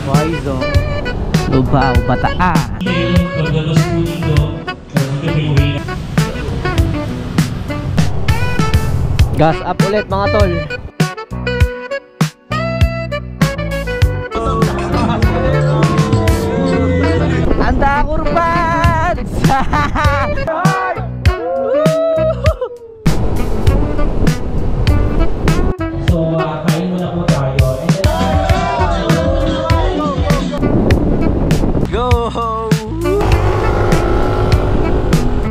Waizo, Lubao, Bataan. Gas up ulit mga tol. Anda kurban. So, kain muna po tayo. Go!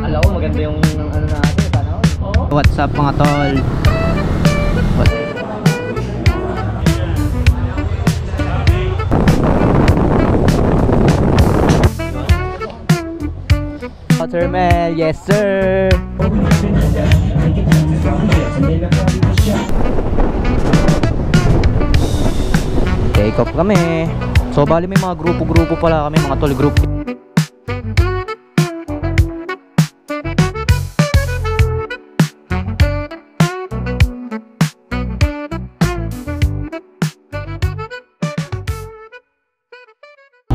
Alam ko maganda yung ano natin, panahon. What's up mga tol? Watermel, yes sir! Take off kami. So bali may mga grupo-grupo pala kami, mga tol group.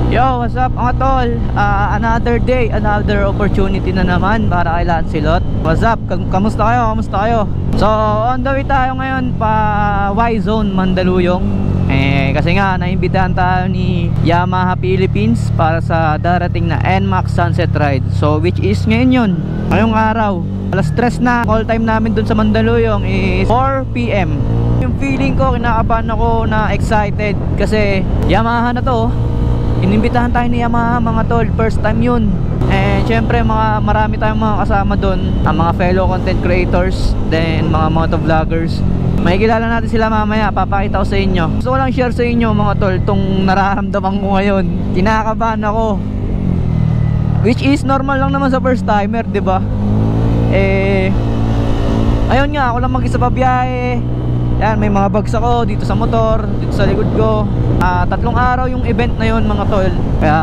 Yo, what's up mga tol? Another day, another opportunity na naman para kay Lancelot. What's up? Kamusta kayo? Kamusta kayo? So, on the way tayo ngayon pa Y-Zone, Mandaluyong. Kasi nga, naimbitahan tayo ni Yamaha Philippines para sa darating na NMAX Sunset Ride. So, which is ngayon yun. Ngayong araw. Alas 3 na. Call time namin dun sa Mandaluyong is 4 PM. Yung feeling ko, kinakabahan ako na excited kasi Yamaha na to. Inimbitahan tayo ni Yamaha mga tol, first time yun. And syempre marami tayong mga kasama doon, ang mga fellow content creators, then mga motovloggers. Makikilala natin sila mamaya, papakita ko sa inyo. Gusto ko lang share sa inyo mga tol, itong nararamdaman ko ngayon. Kinakabahan ako, which is normal lang naman sa first timer, diba? Ayun nga, ako lang mag-isa pa biyahe. Yan, may mga bags ako dito sa motor, dito sa likod ko. 3 araw yung event na yun mga tol. Kaya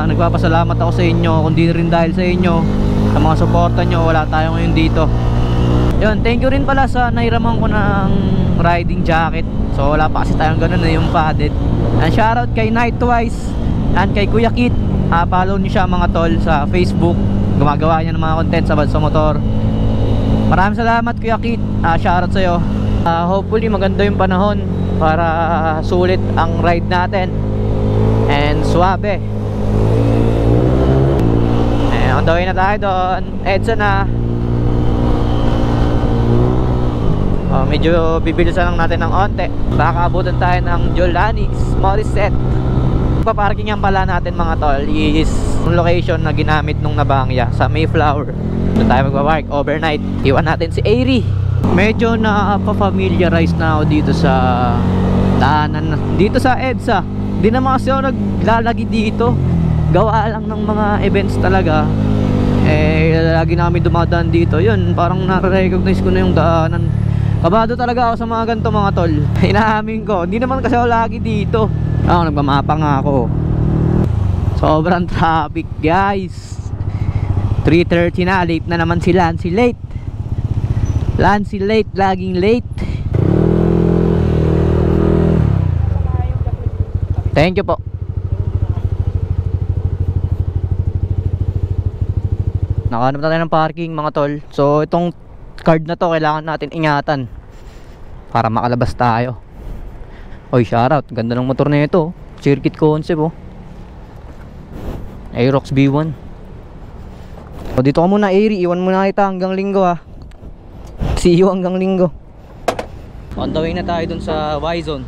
nagpapasalamat ako sa inyo. Kung di rin dahil sa inyo, sa mga suporta nyo, wala tayo ngayon dito. Yun, thank you rin pala sa nairaman ko ng riding jacket. So wala pa kasi tayong ganun na yung padded. And shoutout kay Nightwise and kay Kuya Kit. Follow nyo siya mga tol sa Facebook. Gumagawa niya ng mga content sa motor. Maraming salamat Kuya Kit. Shoutout sa'yo. Hopefully maganda yung panahon para sulit ang ride natin and suabe. On the way na tayo doon. EDSA na. Medyo bibilisan lang natin ng onte. Baka abutan tayo ng Jolanis Morissette. Paparkingan pala natin mga tol is yung location na ginamit nung Nabangya sa Mayflower. Doon tayo magpapark overnight. Iwan natin si Airy. Medyo na-familiarize na ako dito sa daanan, dito sa EDSA. Di naman kasi ako naglalagi dito. Gawa lang ng mga events talaga. Lagi namin dumadaan dito. Yun, parang na-recognize ko na yung daanan. Kabado talaga ako sa mga ganito mga tol. Inaamin ko, hindi naman kasi ako lagi dito. Nagmamapa nga ako. Sobrang traffic guys. 3:30 na, late na naman si Lancy, late. Lancy late, laging late. Thank you po. Nakahanap na tayo ng parking mga tol. So itong card na to kailangan natin ingatan para makalabas tayo. Oy, shoutout, ganda ng motor na ito. Circuit concept oh. Aerox B1. So dito ka muna Airy, iwan muna kita hanggang linggo ha. See you hanggang linggo. On the way na tayo dun sa Y-Zone.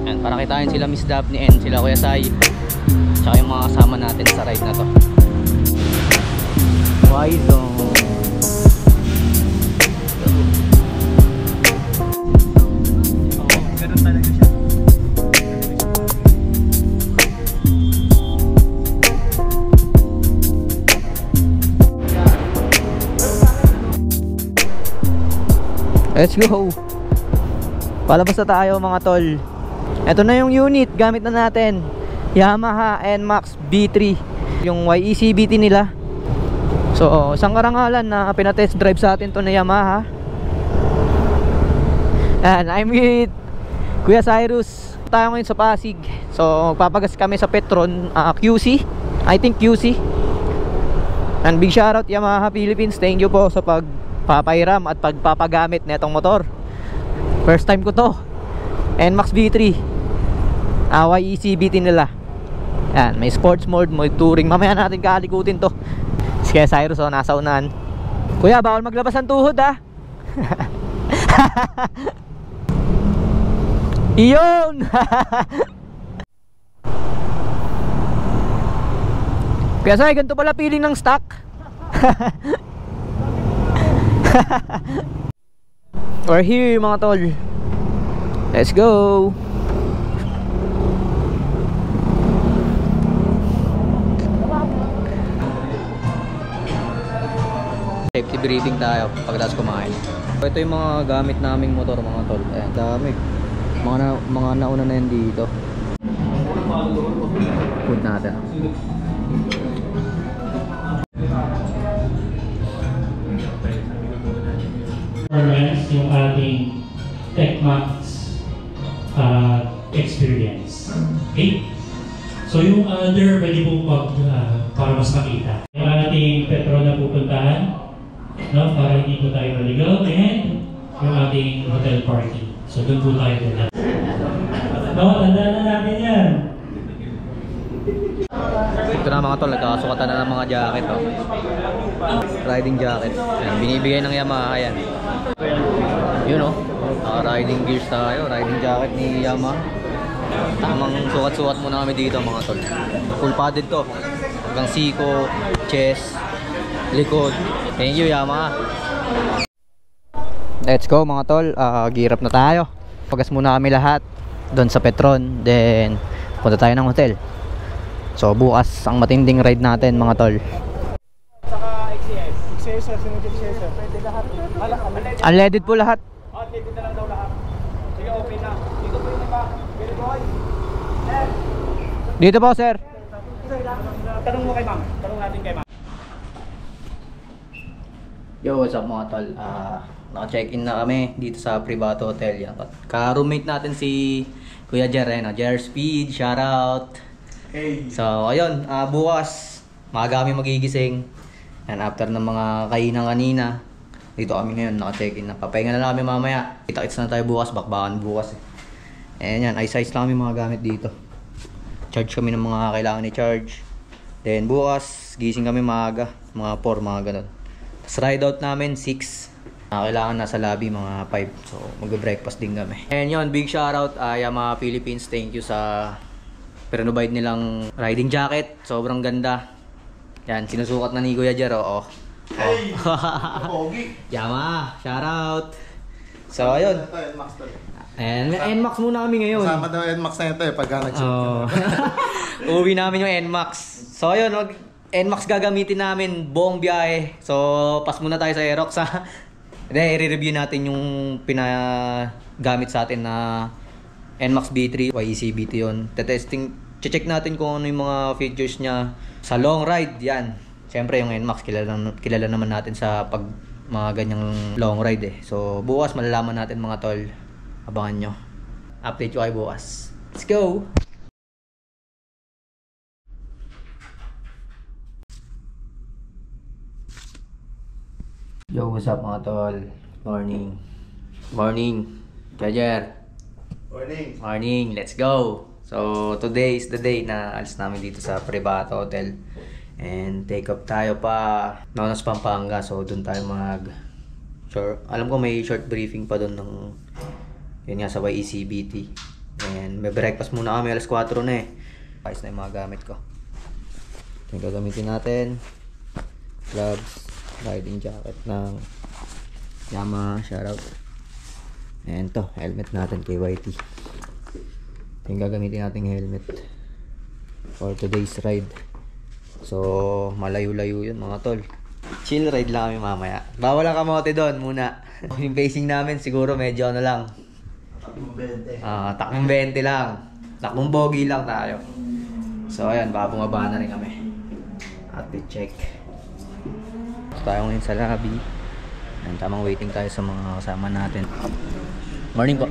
Ayan, para kitain sila Miss Daphne and sila Kuya Sai. Tsaka yung mga kasama natin sa ride na to. Y-Zone. Ganun talaga siya. Let's go. Palabas na tayo mga tol. Ito na yung unit, gamit na natin. Yamaha NMAX B3. Yung YECBT nila. So, isang karangalan na pinatest drive sa atin to na Yamaha. And I'm with Kuya Cyrus. tayo ngayon sa Pasig. So magpapagas kami sa Petron, QC. I think QC. And big shoutout Yamaha Philippines. Thank you po sa pagpapairam at pagpapagamit na itong motor. First time ko to. NMAX V3 YECBT nila. Yan, may sports mode, may touring. Mamaya natin kalikutin to. Sige Cyrus, nasa unahan. Kuya, bawal maglabas ng tuhod Iyon! Kaya sa'yo, ganito pala feeling ng stock. We're here mga tol. Let's go. Safety briefing tayo pagkatapos kumain. Ito yung mga gamit naming motor mga tol. Ayan, dami. Mga nauna na yan dito. Food natin. Yung ating TechMax experience. Okay? So yung other, pwede po para mas makita. Yung ating Petron na pupuntahan, no? Para hindi po tayo maligaw. And yung ating hotel party. So doon po tayo doon. No, tandaan na natin yan. Ito na mga tol, nagkakasukatan na ng mga jacket riding jacket. Ayan, binibigay ng Yamaha yan. Yun riding gears tayo, riding jacket ni Yamaha. Tamang sukat-sukat muna kami dito mga tol. Full padded to, hanggang siko, chest, likod. Thank you Yamaha. Let's go mga tol, gear up na tayo. Pagas muna kami lahat doon sa Petron, then punta tayo ng hotel. So bukas ang matinding ride natin mga tol. Saka XCS, sunod XCS. Pwede lahat. Unleaded po lahat. Unleaded na lang daw lahat. Sige, okay na. Dito po yung iba. Billy boy. Dito po sir. Tanong mo kay ma'am. Tanong natin kay ma'am. Yo, what's up mga tol? Naka-check-in na kami dito sa Privato Hotel. Yan. Ka-roommate natin si Kuya Jer, Jer Speed, shoutout. Hey. So, ayun, bukas maaga kami magigising. And after ng mga kainan kanina, dito kami ngayon, naka-check-in na. Papahinga na lang kami mamaya. Kita-kits na tayo bukas, bakbakan bukas. Ayan yan, i-size lang kami mga gamit dito. Charge kami ng mga kailangan i-charge. Then bukas, gising kami maaga, mga 4, mga ganun. Tapos ride out namin 6. Kailangan nasa lobby mga 5. So magbe-breakfast din kami. And yun, big shoutout Yamaha Philippines. Thank you sa provide nilang riding jacket. Sobrang ganda. Yan, sinusukat na ni Kuya Jer. Hey! Pogi! Yamaha, shoutout. So ayun. Ito, NMAX to. And NMAX muna kami ngayon. Kasama daw NMAX na ito pagka nag-shoot. Uwi namin yung NMAX. So ayun, NMAX gagamitin namin buong biyahe. So pas muna tayo sa Aerox ha. Then i-review natin yung pinagamit sa atin na NMAX B3 YECBT yun. Check natin kung ano yung mga features niya sa long ride. Yan. Siyempre yung NMAX kilala naman natin sa pag mga ganyang long ride So bukas malalaman natin mga tol. Abangan nyo. Update ko kayo bukas. Let's go! Yo, what's up mga tol? Morning. Morning. Jajer. Morning. Let's go. So, today is the day na alis namin dito sa Privato Hotel. And take off tayo pa Nonos, Pampanga. So, dun tayo alam ko may short briefing pa dun ng yun nga sa YECBT. And may breakfast muna kami. Alas 4 na Ayos na yung mga gamit ko. Yung gagamitin natin. Gloves. Riding jacket ng Yamaha, shoutout. And to, helmet natin kay YT. Yung gagamitin nating helmet for today's ride. So malayo-layo yun mga tol. Chill ride lang kami mamaya. Bawal ang kamote doon muna. Yung pacing namin siguro medyo ano lang, takbong 20 lang. Takbong bogey lang tayo. So ayan, baka bumaba na rin kami. Outfit check. Tayo ngayon sa lobby. And tamang waiting tayo sa mga kasama natin. Morning po.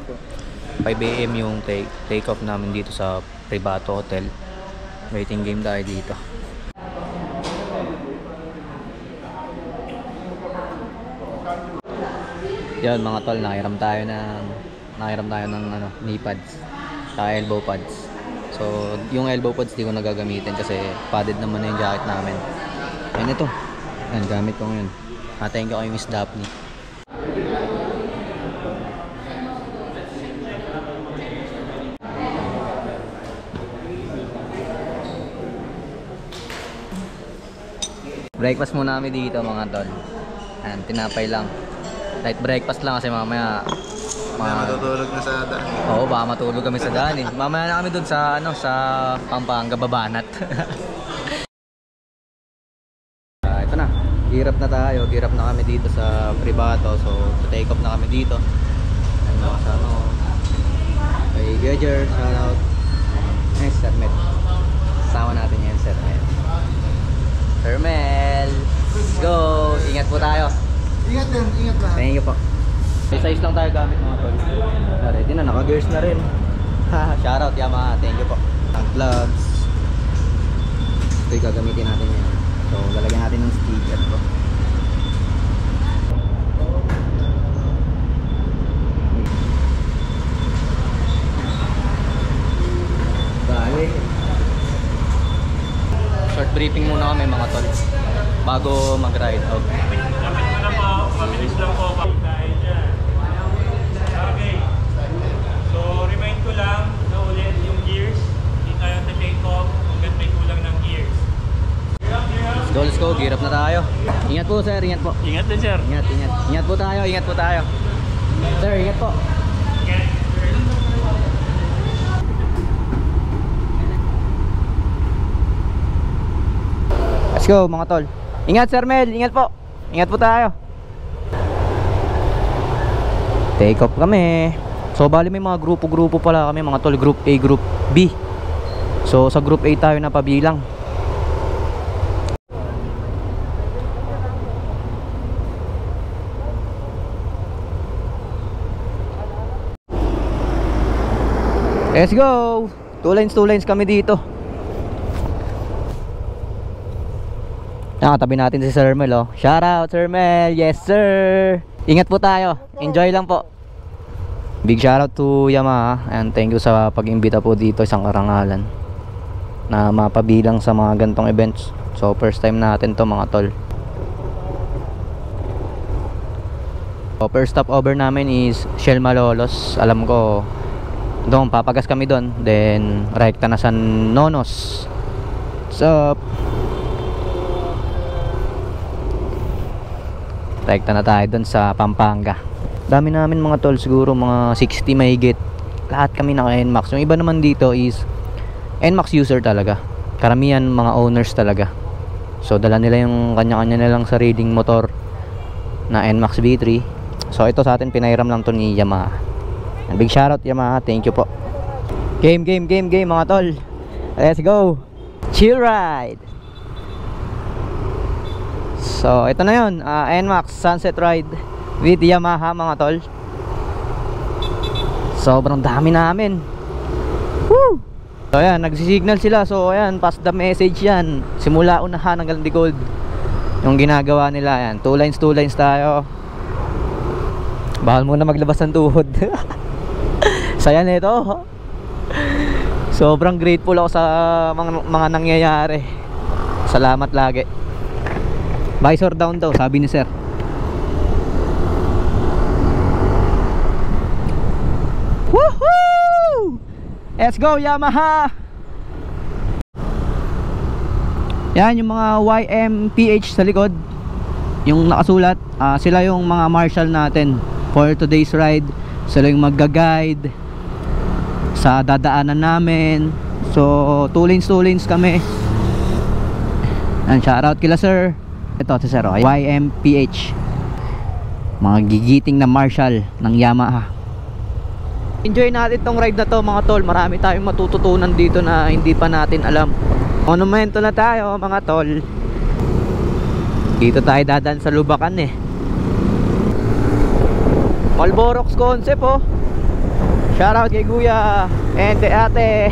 5 AM yung take off namin dito sa Privato Hotel. Waiting game tayo dito. Yan mga tol, nakiram tayo ng ano, knee pads sa elbow pads. So yung elbow pads di ko nagagamitin kasi padded naman na yung jacket namin. Ayun ito, yan gamit ko ngayon. Thank you kay Miss Daphne. Breakfast muna kami dito mga tol. Ayan, tinapay lang. Light breakfast lang kasi mamaya matutulog na sa daan. Oo, baka matulog kami sa daan eh. Mamaya na kami dun sa ano, sa Pampanga Babanat. Ito na. Hirap na tayo. Hirap na kami dito sa Privato. So, take off na kami dito. Ano kasama ko? Kay Gager, shout out. Nice, Sir Mel. Kasama natin yan, Sir Mel. Sir Mel, let's go! Ingat po tayo. Ingat din, ingat lang. Thank you po. May size lang tayo gamit mga tol. Ready na, naka-gears na rin. Shoutout Yamaha, thank you po. Ang gloves. Ito yung gagamitin natin yan. So, lalagyan natin ng sticker po. Bale. Short briefing muna kami mga tol bago mag-ride out. Mabilis lang po tayo dyan. Okay. So, remind ko lang na ulit yung gears. Hindi tayo sa take off hanggang may kulang ng gears. Let's go, gear up na tayo. Ingat po sir, ingat po. Ingat din, sir. Ingat. Ingat po tayo, ingat po tayo. Sir, ingat po. Okay. Let's go mga tol. Ingat Sir Mel, ingat po. Ingat po tayo. Take off kami. So bali may mga grupo-grupo pala kami mga tol. Group A, Group B. So sa Group A tayo napabilang. Let's go. Two lanes kami dito. Tabi natin si Sir Mel, oh. Shout out Sir Mel. Yes sir. Ingat po tayo. Enjoy lang po. Big shout out to Yamaha and thank you sa pag-imbita po dito, isang karangalan na mapabilang sa mga gantong events. So first time natin to mga tol. So first stop over namin is Shell Malolos. Alam ko doon papagas kami doon. Then rekta na sa Nonos. What's up? Rekta na tayo doon sa Pampanga. Dami namin mga tol, siguro mga 60 mahigit. Lahat kami naka NMAX. Yung iba naman dito is NMAX user talaga. Karamihan mga owners talaga. So dala nila yung kanya-kanya nilang sariling motor na NMAX V3. So ito sa atin pinairam lang to ni Yamaha. And big shoutout Yamaha, thank you po. Game mga tol. Let's go. Chill ride. So ito na yun, NMAX Sunset Ride with Yamaha mga tol. Sobrang dami namin. Woo! So ayan, nagsisignal sila. So ayan, pass the message yan. Simula unahan hanggang likod yung ginagawa nila. Ayan, two lines tayo. Bawal muna maglabas ng tuhod. Saya nito. Sobrang grateful ako sa mga nangyayari. Salamat lagi. Visor down daw, sabi ni sir. Woohoo! Let's go Yamaha! Yan yung mga YMPH sa likod. Yung nakasulat, sila yung mga marshal natin for today's ride. Sila yung magga-guide sa dadaanan namin. So two lanes kami. And shout out kila sir. Ito si sir, YMPH. Mga gigiting na marshal ng Yamaha. Enjoy natin tong ride na to mga tol. Marami tayong matututunan dito na hindi pa natin alam. Monumento na tayo mga tol. Dito tayo dadaan sa Lubacan eh. Malborox concept oh. Shoutout kay Kuya and kay ate.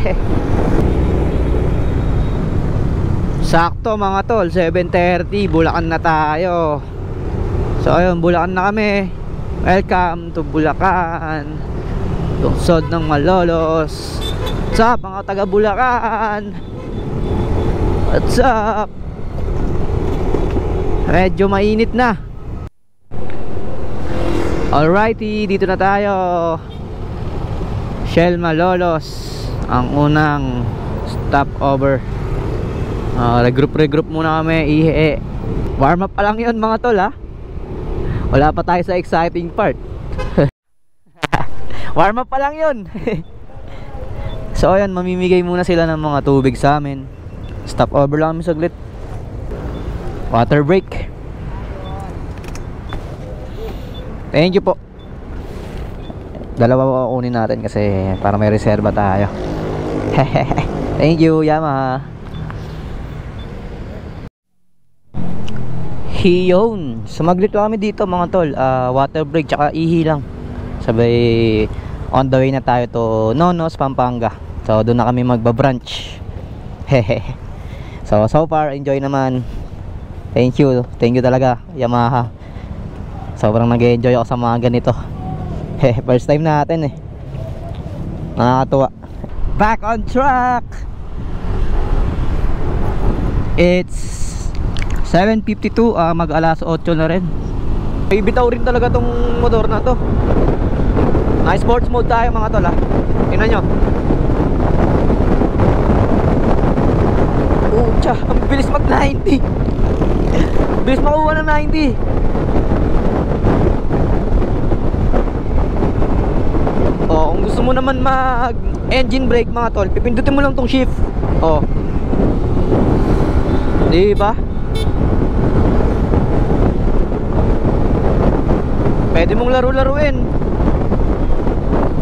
Sakto mga tol, 7:30, Bulacan na tayo. So ayun, Bulacan na kami. Welcome to Bulacan, lungsod ng Malolos. What's up mga taga Bulacan? What's up? Medyo mainit na. Alrighty, dito na tayo. Shell Malolos, ang unang stopover. Regroup muna kami, ihe. Warm up pa lang yun mga tol ha. Wala pa tayo sa exciting part. Warm up pa lang yun. So ayan, mamimigay muna sila ng mga tubig sa amin. Stopover lang kami saglit. Water break. Thank you po. Dalawa po kunin natin kasi para may reserba tayo. Thank you, Yamaha. Hiyon, sumaglit lang kami dito mga tol. Water break tsaka ihi lang. Sabay on the way na tayo to Nonos, Pampanga. So doon na kami magba-brunch. So far enjoy naman. Thank you talaga Yamaha. Sobrang nag-enjoy ako sa mga ganito. First time natin eh. Nakakatuwa. Back on track. It's 7:52, mag alas 8 na rin. Ibitaw rin talaga tong motor na to. Nice sports mode tayo mga tol ha. Tingnan nyo. Tsa, ang bilis mag 90. Bilis makuha ng 90. Oh, kung gusto mo naman mag engine brake mga tol, pipindutin mo lang tong shift. Oh. Di ba? Pwede mong laro-laruin.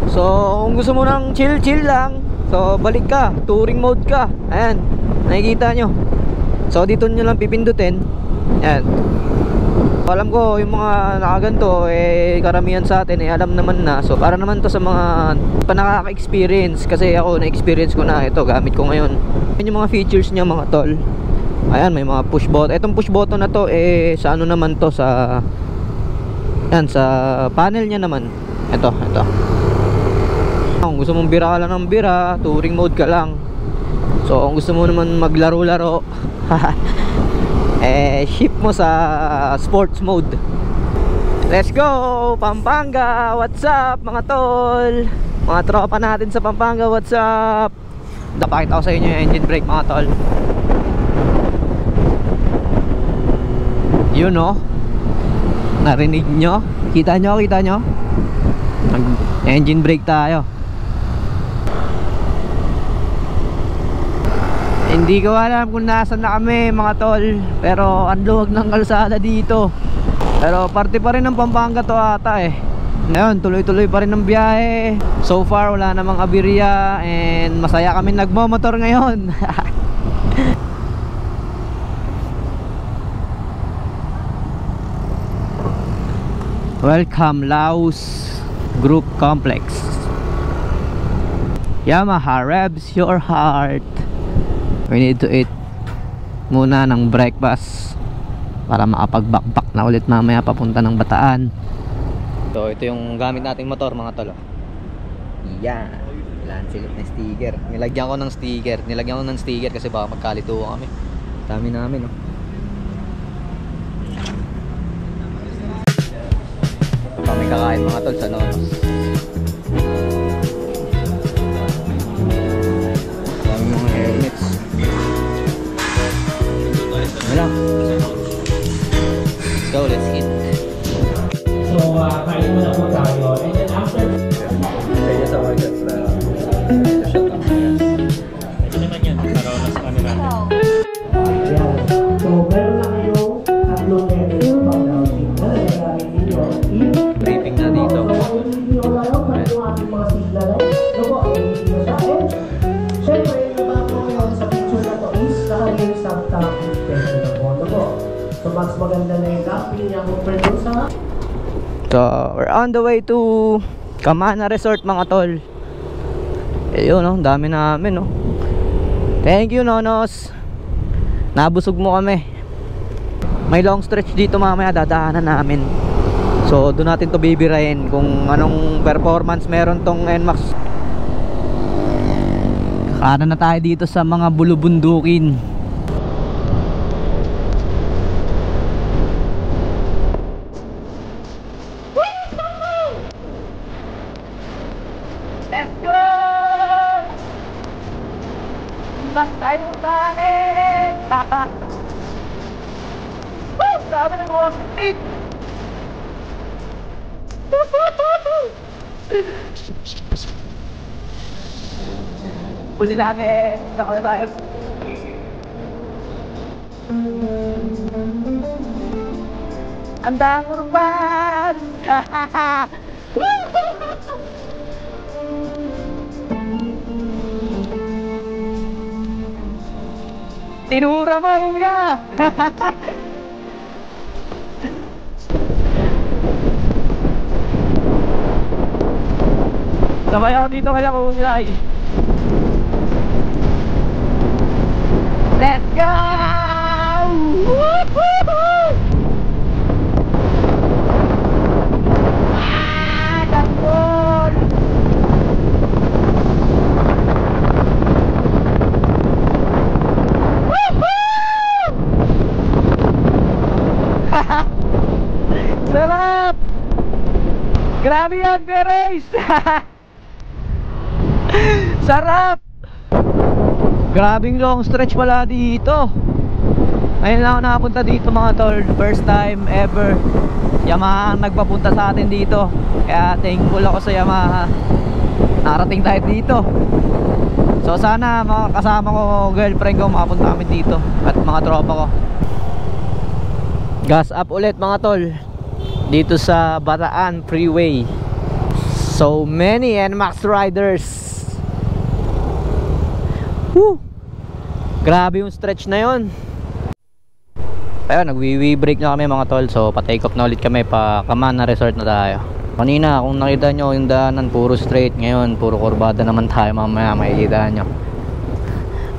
So kung gusto mo ng chill lang, so balik ka, touring mode ka. Ayan, nakikita nyo. So dito nyo lang pipindutin. Ayan. Alam ko yung mga nakaganto karamihan sa atin alam naman na. So para naman to sa mga nakaka-experience, kasi ako na-experience ko na ito, gamit ko ngayon. Yan yung mga features niya mga tol. Ayan, may mga push button. Itong push button na to sa ano naman to, sa yan, sa panel niya naman. Ito. Kung gusto mong bira ka lang ng bira, touring mode ka lang. So kung gusto mo naman maglaro-laro, shift mo sa sports mode. Let's go Pampanga. What's up mga tol? Mga tropa natin sa Pampanga, what's up? Napakita ko sa inyo yung engine brake mga tol. Yun no, narinig nyo? Kita nyo? Engine brake tayo. Hindi ko alam kung nasan na kami mga tol, pero ang luwag ng kalsada dito. Pero parte pa rin ng Pampanga to ata eh. Ngayon, tuloy-tuloy pa rin ang biyahe. So far wala namang aberya and masaya kami nagmomotor ngayon. Welcome Laos Group Complex. Yamaha revs your heart. We need to eat muna ng breakfast para makapag-backpack na ulit mamaya papunta ng Bataan. So ito yung gamit nating motor mga tolo. Yan, Lancelot na sticker. Nilagyan ko ng sticker kasi baka magkalito kami. Dami namin no. Kami kakain mga tol sa Nonos. Dami mga helmets. Wala. Let's go, let's eat. So, kain muna po tayo. And then after... Kaya sa mga gats na Ito naman yan, para mas kami natin. So, meron na kayong tatlong letters about housing na nagagamit ninyo. Briefing na dito. Kung hindi nyo alam, kahit yung ating mga signalan, ano po, hindi na sa akin. Siyempre, nabago ngayon sa picture na to is naka-rear subtop extension na po. Ano po? So, mas maganda na yung camping niya compared dun sa... So, we're on the way to Camana Resort mga tol. Ayun, no? Dami namin, no? Thank you, Nonos. Nabusog mo kami. May long stretch dito mamaya, dadaanan namin. So, doon natin to bibirahin kung anong performance meron tong NMAX. Kanan na tayo dito sa mga bulubundukin. Let's go! Back tayo tayo! Woo! Sabi na mo! Uli namin! Nakala tayo! Ang damurban! Tinura mo nga! Sabay ako dito kaya kukulay. Let's go! Woohoo! Tanggol! Sarap! Grabe yan, Perez! Sarap! Grabing long stretch pala dito. Ngayon lang ako nakapunta dito mga tol. First time ever Yamaha ang nagpapunta sa atin dito. Kaya thankful ako sa Yamaha. Narating tayo dito. So sana mga kasama ko, girlfriend ko, makapunta kami dito. At mga tropa ko. Gas up ulit mga tol. Dito sa Bataan Freeway. So many NMAX riders. Woo! Grabe yung stretch na yon. Ayun, nag-wee break na kami mga tol. So pa-take off na ulit kami, pa Kamana Resort na tayo. Kanina kung nakita nyo yung daanan puro straight. Ngayon puro kurbada naman tayo. Mamaya makikita nyo.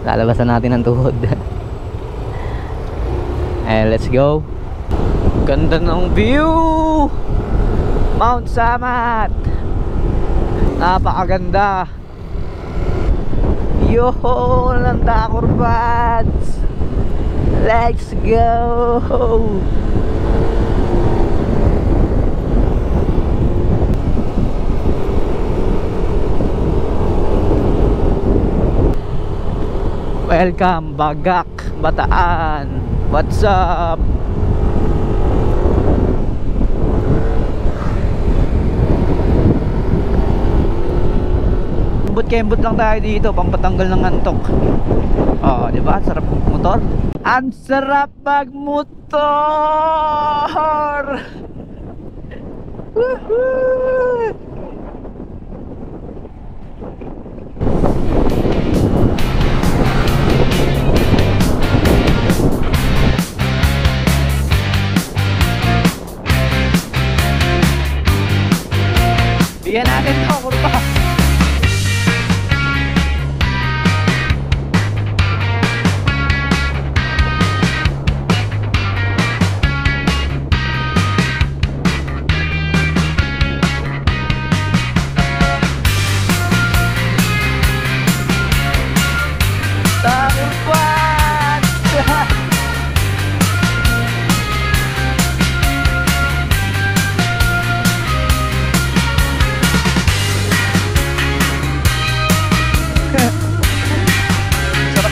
Lalabasan natin ang tuhod. Let's go. Ganda ng view! Mount Samat! Napakaganda! Yo! Nanda kurbats! Let's go! Welcome Bagak, Bataan. What's up? Kembot lang tayo dito, pampatanggal ng antok. Oh, di ba? Sarap motor. Ang sarap magmotor. Woohoo! Bigyan natin ito, kurba.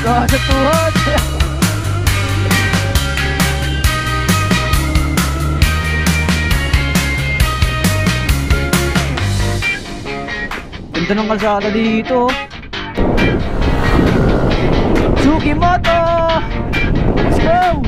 Sarap sa tuhod. Ganda ng kalsada dito. Sugimoto! Let's go!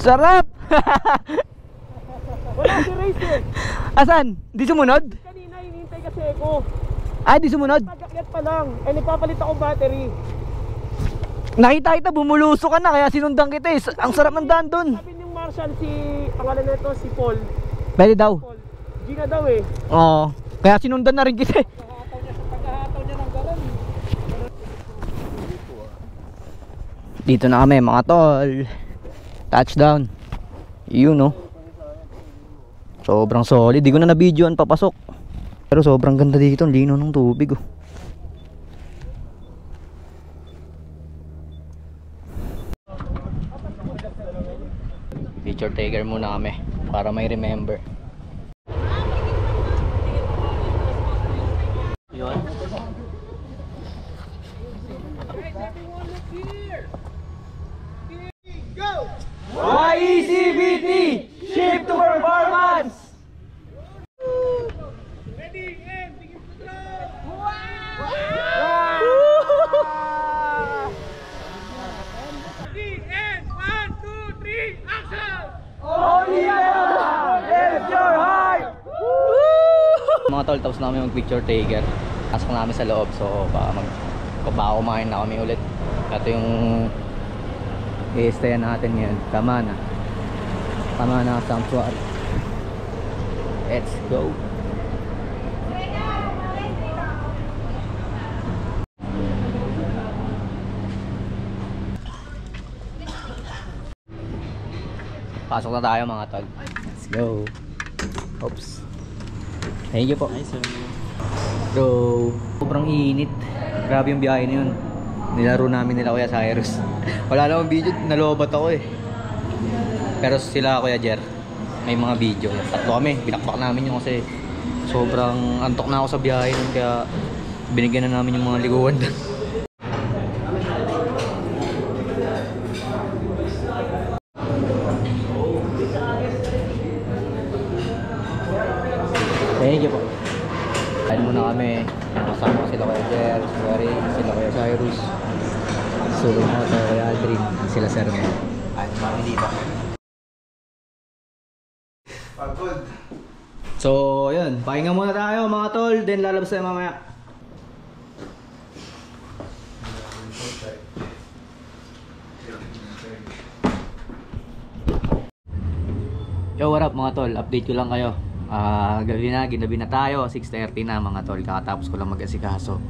Sarap! Wala si race eh. Asan? Di sumunod? Kanina hinihintay kasi ako. Ay, di sumunod? Pag-akyat pa lang. Eh, nagpapalit ako battery. Nakita kita, bumulusok ka na, kaya sinundan kita eh. Ang sarap ng daan dun. Sabi ng Marshall, pangalan na ito, si Paul. Pwede daw. Paul. Gina daw eh. Oo. Kaya sinundan na rin kita eh. Paghahataw niya ng garan. Dito na kami mga tol. Touchdown. Yun no. Sobrang solid. Di ko na na-videoan papasok. Pero sobrang ganda dito. Ang lino ng tubig oh. Picture taker muna kami para may remember. Yun. YECBT, shift to performance. Ready, and begin to throw. Ready, and 1, 2, 3, action! Only lift your heart. Mga tol, tapos na kami mag picture taker. Pasok namin sa loob, so baka kumain na kami ulit. Ito yung i-stayan natin ngayon. Kamana Sanctuary. Let's go. Pasok na tayo mga tol. Let's go. Oops. Thank you po. So, sobrang init. Grabe yung biyahe na yun. Nilaro namin nila Kuya Cyrus. Wala namang video, nalobat ako eh. Pero sila Kuya Jer, may mga video. Tatlo kami, binakbak namin yung kasi sobrang antok na ako sa biyahe nun, kaya binigyan na namin yung mga liguan doon. Thank you po. Kain muna kami. Kasama sila Kuya Jer, sila Ray, sila Kuya Cyrus. Sulong ako sa Kuya Aldrin, sila Sir Mel. Ay, mami dito. Pagod. So, yun. Pahinga muna tayo mga tol. Then lalabas tayo mamaya. Yo, what up mga tol? Update ko lang kayo. Ginabi na tayo. 6:30 na mga tol. Kakatapos ko lang mag-asikaso.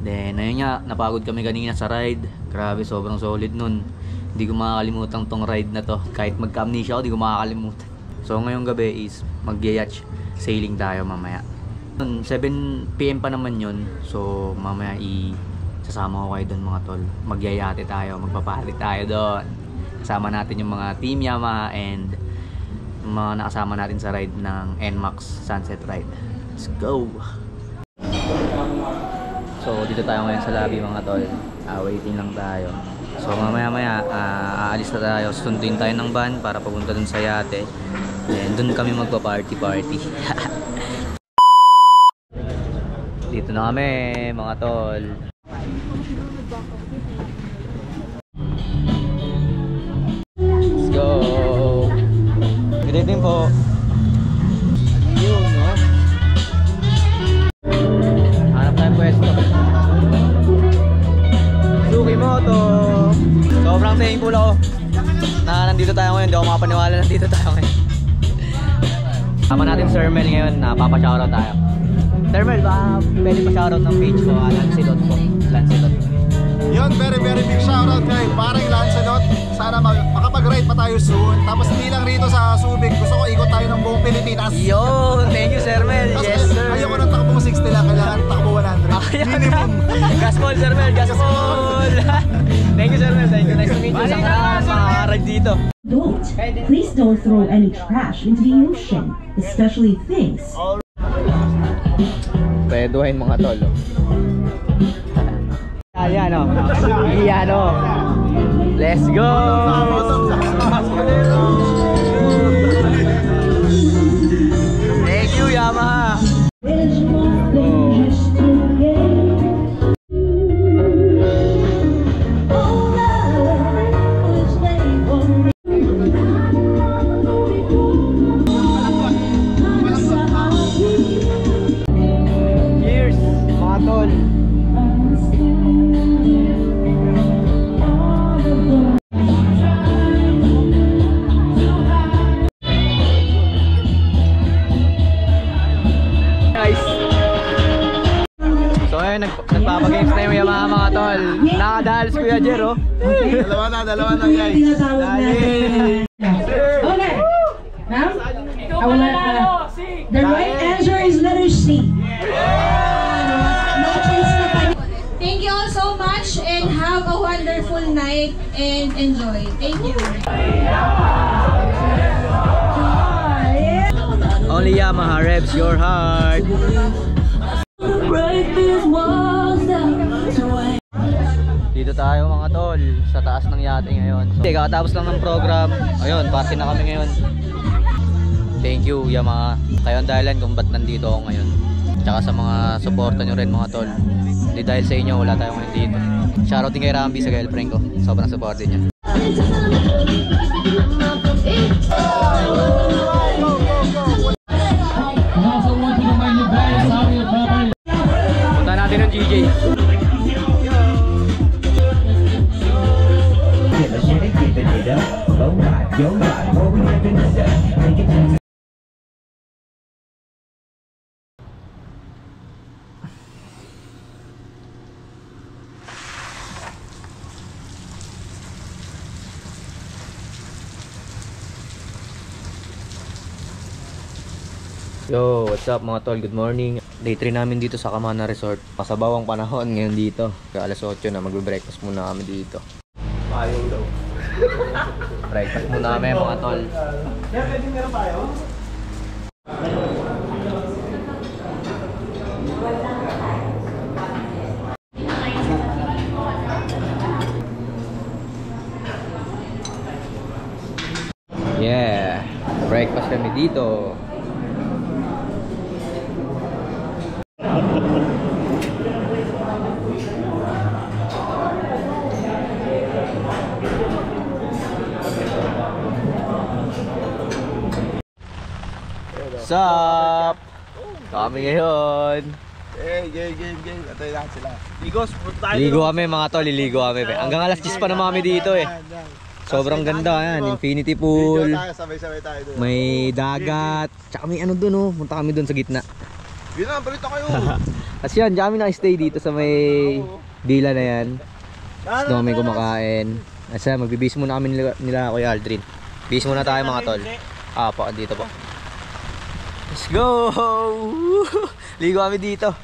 Then, ayun nga. Napagod kami kanina sa ride. Grabe, sobrang solid nun. Hindi ko makakalimutan tong ride na to. Kahit magka-amnesia ako, hindi ko makakalimutan. So, ngayong gabi is mag-yacht sailing tayo mamaya. 7 PM pa naman yun. So, mamaya sasama ko kayo doon mga tol. Magyayate tayo, magpapalit tayo doon. Kasama natin yung mga Team Yamaha and mga nakasama natin sa ride ng NMAX Sunset Ride. Let's go! So dito tayo ngayon sa lobby mga tol. Waiting lang tayo. So mamaya aalis na tayo. Sunduin tayo ng van para papunta dun sa yate. And dun kami magpa-party. Dito na kami mga tol. Let's go! Good evening po. Yun, no? Hanap tayo pwesto. Suki Moto. Sobrang thankful ako na nandito tayo ngayon. Hindi ako makapaniwala na nandito tayo ngayon. Tama natin Sir Mel ngayon. Napapa-shoutout tayo. Sir Mel, baka pwede pa-shoutout ng page ko. Lancelot po. Lancelot. Yun, very big shoutout kay Paring Lancelot. Sana makapag-ride pa tayo soon. Tapos hindi lang rito sa Subic. Gusto ko ikot tayo ng buong Pilipinas. Yun! Thank you Sir Mel. Yes sir. Ayoko ng takbong 60 lang. Kailangan takbo 100. Minimum. Gaspol Sir Mel. Gaspol! Thank you Sir Mel. Thank you. Nice to meet you. Sa mga ride dito. Please don't throw any trash into the ocean, especially things. Pweduhin mga tol. Yan o. Yan o. Let's go! Thank you, Yamaha! Cheers, mga tol! Guys! So ngayon, nagpapagames na yung Yamaha mga tol. Nakadahal si Kuya Jer, oh. Dalawa na guys. Okay. Now, I will let the right answer is letter C. No choice na pa. Thank you all so much and have a wonderful night and enjoy. Thank you. Only Yamaha revs your heart. Dito tayo mga tol, sa taas ng yate ngayon. So, kakatapos lang ng program. Ayun, party na kami ngayon. Thank you Yamaha. Kayo ang dahilan kung ba't nandito ako ngayon. Tsaka sa mga suporta nyo rin mga tol. Hindi dahil sa inyo, wala tayo ngayon dito. Shoutout din kay Rambi sa girlfriend ko. Sobrang support din niya. Punta natin ng GJ. Yo, what's up mga tol? Good morning. Day 3 namin dito sa Camana Resort. Masabaw ang panahon ngayon dito. Alas 8 na, magbe-breakfast muna kami dito. Payong daw. Breakfast muna kami mga tol. Pwede meron tayo? Yeah, breakfast kami dito. Sup? Kami ngayon. Game. Atay lahat sila. Ligo kami mga tol, liligo kami. Hanggang alas 10 pa naman kami dito eh. Sobrang ganda yan, infinity pool. Sabay-sabay tayo doon. May dagat. Tsaka may ano dun oh, punta kami dun sa gitna. Yun na, balita kayo. Kasi yan, kami na-stay dito sa may villa na yan. Doon kami kumakain. Asa, magbibis muna kami nila Kuya Aldrin. Bis muna tayo mga tol. Ah, po, dito po. Let's go! Ligo kami dito.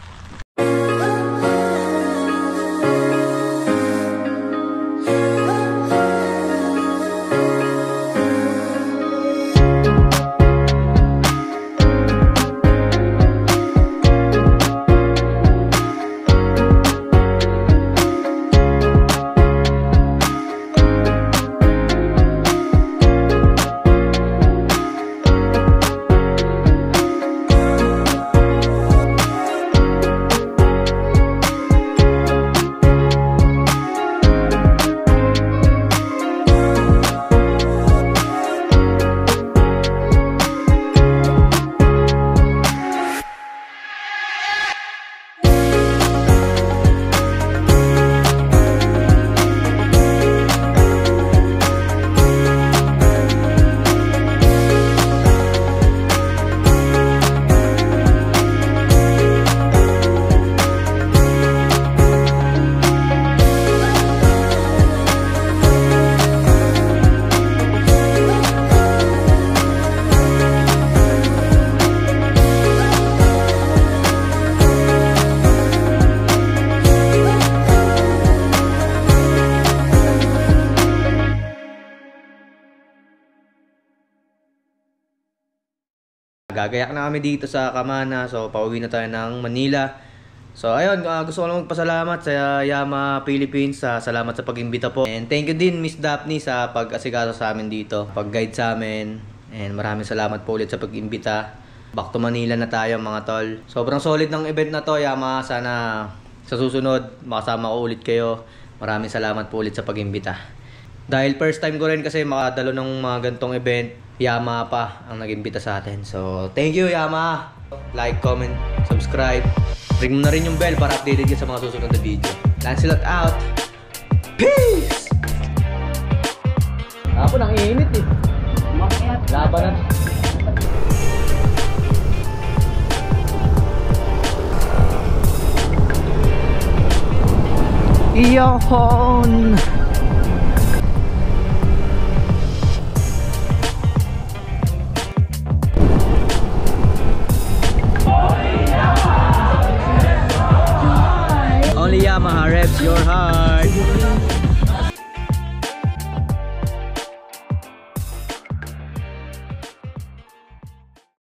Gagayak na kami dito sa Camana. So pauwi na tayo ng Manila. So ayun, gusto ko lang magpasalamat sa Yamaha Philippines, salamat sa pag-imbita po. And thank you din Miss Daphne sa pag-asikaso sa amin dito, pag-guide sa amin. And maraming salamat po ulit sa pag-imbita. Back to Manila na tayo mga tol. Sobrang solid ng event na to Yamaha, sana sa susunod makasama ko ulit kayo. Maraming salamat po ulit sa pag-imbita. Dahil first time ko rin kasi makadalo ng mga gantong event, Yamaha pa ang nag-imbita sa atin. So thank you Yamaha. Like, comment, subscribe. Ring mo na rin yung bell para updated ka sa mga susunod na video. Lancelot out! Peace! Ako nang init eh. Laban na. Iyon!